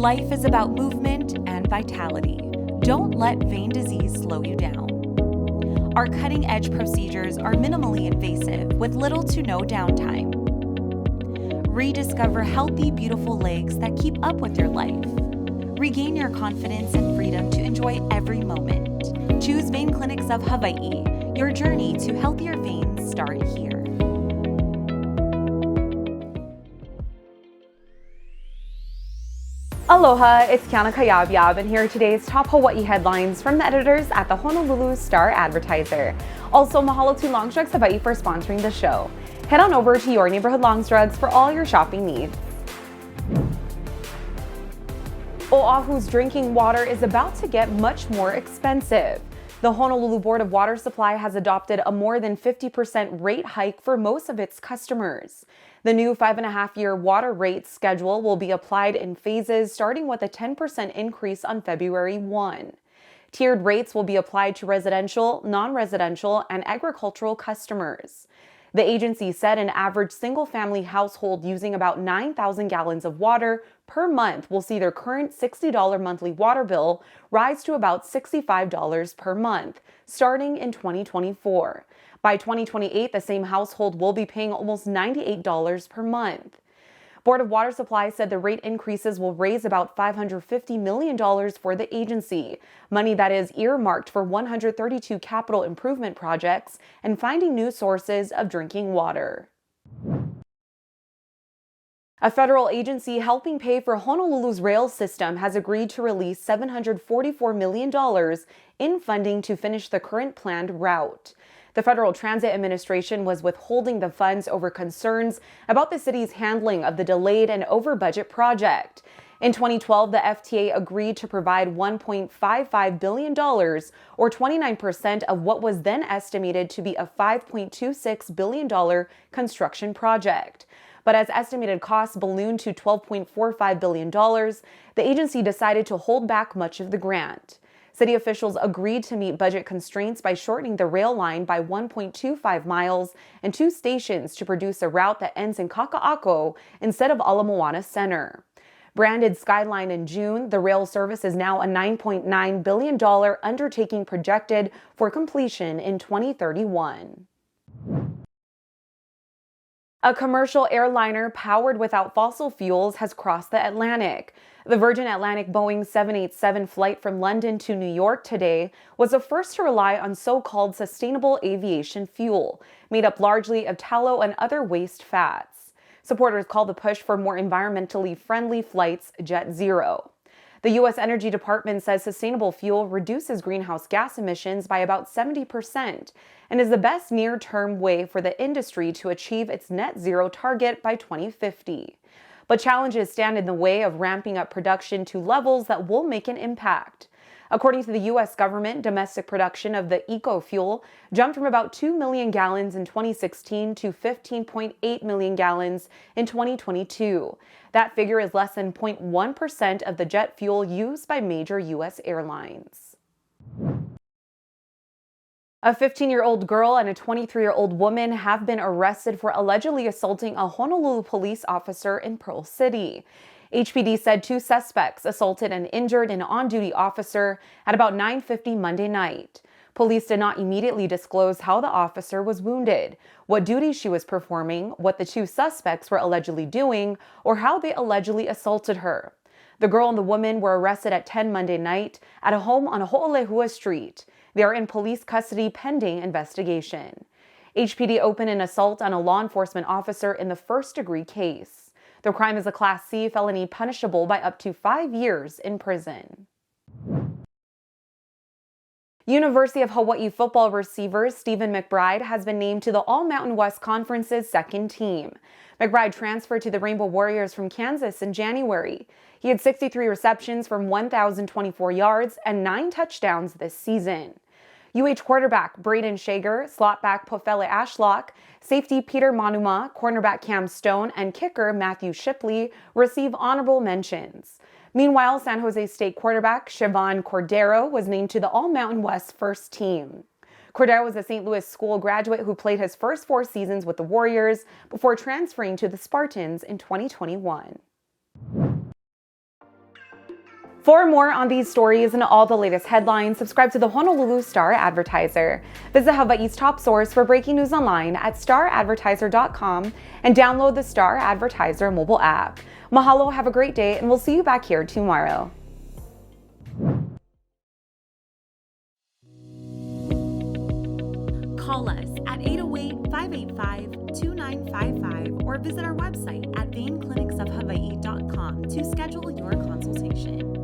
Life is about movement and vitality. Don't let vein disease slow you down. Our cutting-edge procedures are minimally invasive with little to no downtime. Rediscover healthy, beautiful legs that keep up with your life. Regain your confidence and freedom to enjoy every moment. Choose Vein Clinics of Hawaii. Your journey to healthier veins start here. Aloha, it's Kiana Cayabyab, and here are today's top Hawaii headlines from the editors at the Honolulu Star-Advertiser. Also, mahalo to Longstrugs Hawaii for sponsoring the show. Head on over to your neighborhood Longstrugs for all your shopping needs. Oahu's drinking water is about to get much more expensive. The Honolulu Board of Water Supply has adopted a more than 50% rate hike for most of its customers. The new 5.5-year water rate schedule will be applied in phases, starting with a 10% increase on February 1. Tiered rates will be applied to residential, non-residential, and agricultural customers. The agency said an average single-family household using about 9,000 gallons of water per month will see their current $60 monthly water bill rise to about $65 per month, starting in 2024. By 2028, the same household will be paying almost $98 per month. Board of Water Supply said the rate increases will raise about $550 million for the agency, money that is earmarked for 132 capital improvement projects and finding new sources of drinking water. A federal agency helping pay for Honolulu's rail system has agreed to release $744 million in funding to finish the current planned route. The Federal Transit Administration was withholding the funds over concerns about the city's handling of the delayed and over-budget project. In 2012, the FTA agreed to provide $1.55 billion, or 29% of what was then estimated to be a $5.26 billion construction project. But as estimated costs ballooned to $12.45 billion, the agency decided to hold back much of the grant. City officials agreed to meet budget constraints by shortening the rail line by 1.25 miles and 2 stations to produce a route that ends in Kaka'ako instead of Ala Moana Center. Branded Skyline in June, the rail service is now a $9.9 billion undertaking projected for completion in 2031. A commercial airliner powered without fossil fuels has crossed the Atlantic. The Virgin Atlantic Boeing 787 flight from London to New York today was the first to rely on so-called sustainable aviation fuel, made up largely of tallow and other waste fats. Supporters call the push for more environmentally friendly flights Jet Zero. The U.S. Energy Department says sustainable fuel reduces greenhouse gas emissions by about 70% and is the best near-term way for the industry to achieve its net zero target by 2050. But challenges stand in the way of ramping up production to levels that will make an impact. According to the U.S. government, domestic production of the eco-fuel jumped from about 2 million gallons in 2016 to 15.8 million gallons in 2022. That figure is less than 0.1% of the jet fuel used by major U.S. airlines. A 15-year-old girl and a 23-year-old woman have been arrested for allegedly assaulting a Honolulu police officer in Pearl City. HPD said 2 suspects assaulted and injured an on-duty officer at about 9:50 Monday night. Police did not immediately disclose how the officer was wounded, what duties she was performing, what the 2 suspects were allegedly doing, or how they allegedly assaulted her. The girl and the woman were arrested at 10 Monday night at a home on Ho'olehua Street. They are in police custody pending investigation. HPD opened an assault on a law enforcement officer in the first-degree case. The crime is a Class C felony punishable by up to 5 years in prison. University of Hawaii football receiver Stephen McBride has been named to the All-Mountain West Conference's second team. McBride transferred to the Rainbow Warriors from Kansas in January. He had 63 receptions from 1,024 yards and 9 touchdowns this season. UH quarterback Braden Shager, slotback Pofele Ashlock, safety Peter Manuma, cornerback Cam Stone, and kicker Matthew Shipley receive honorable mentions. Meanwhile, San Jose State quarterback Siobhan Cordero was named to the All-Mountain West first team. Cordero was a St. Louis school graduate who played his first 4 seasons with the Warriors before transferring to the Spartans in 2021. For more on these stories and all the latest headlines, subscribe to the Honolulu Star-Advertiser. Visit Hawaii's top source for breaking news online at staradvertiser.com and download the Star-Advertiser mobile app. Mahalo, have a great day, and we'll see you back here tomorrow. Call us at 808-585-2955 or visit our website at veinclinicsofhawaii.com to schedule your consultation.